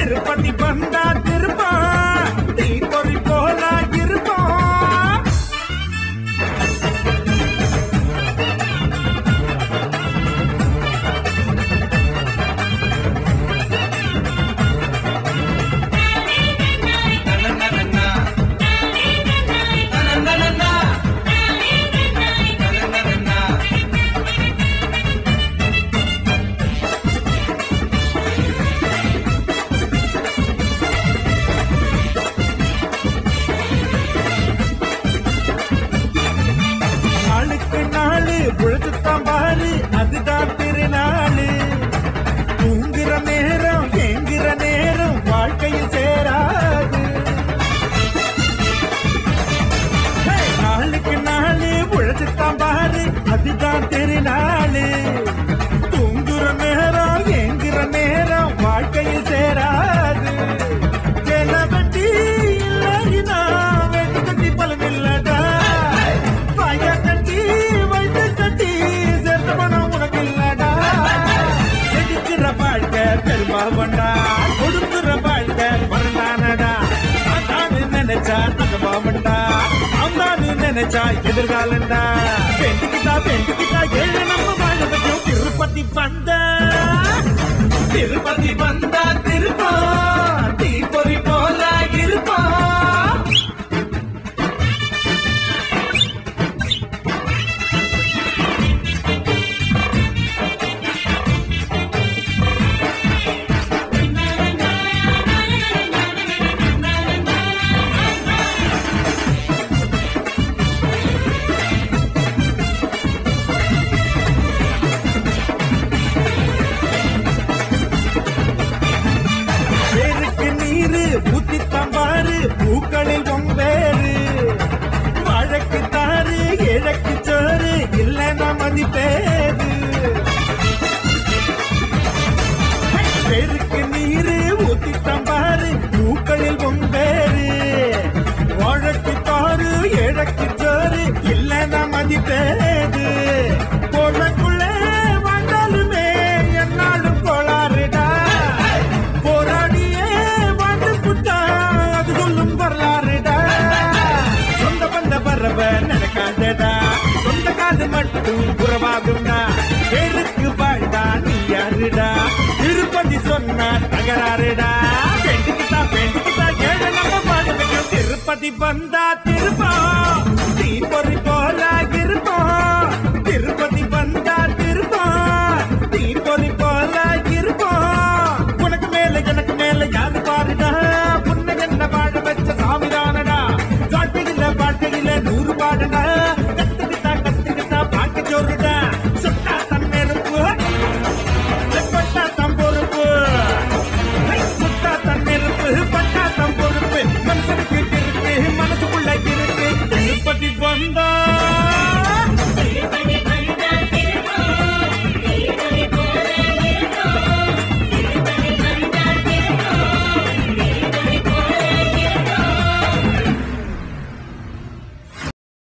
திருப்பதி வந்தா திருப்பான் தீப்பொறி போல இருப்பான். உழைச்சுத்தான் பாரு அதுதான் திருநாளு. தூங்குற நேரம் ஏங்குற நேரம் வாழ்க்கையில் சேராது. நாளுக்கு நாளு உழைச்சுத்தான் பாரு அதுதான் திருநாளு. தூங்குற நேரம் ஏங்குற நேரம் வாழ்க்கையில் சேராது. செலவட்டி இல்லைனா வெட்டி கட்டி பலன் இல்லடா. பாய கட்டி வைத்து கட்டி சேர்த்த பணம் உனக்கு இல்லடா. எடுக்கிற வாழ்க்கை பெருமாவண்டா கொடுக்குற வாழ்க்கை வரலானடா. அதான்னு நினைச்சா தகவாவண்டா அம்மான்னு நினைச்சா எதிர்காலண்டா. பெண்டுக்கிட்டா பெண்டுக்கிட்டா ஏழு நம்ம வாழ வைக்கும். திருப்பதி வந்தா திருப்பதி வந்தா திருப்பா தீப்பொறி போல இருப்பா. ஊத்தித்தான் பாரு பூக்களில் ஒம்பேரு. வாழைக்கு தாரு இழக்கு சோறு இல்லைன்னா மதிப்பேரு. பேருக்கு நீரு ஊத்தித்தான் பாரு பூக்களில் ஒம்பேரு. வாழைக்கு தாரு இழக்கு சோறு இல்லைன்னா மதிப்பேரு. கோலக்குள்ளே வந்தாலுமே என்னாலும் கோளாறுடா. போராடியே அது சொல்லும் வரலாறுடா. சொந்த பந்த பறவ நடக்காதடா. சொந்த காது மட்டும் உறவாகும்டா. பேருக்கு வாழ்ந்தா நீ யாருடா. திருப்பதி சொன்னா தகராறுடா. பெண்டுக்கிட்டா பெண்டுக்கிட்டா ஏழு நம்ம பாட வைக்கும். திருப்பதி வந்தா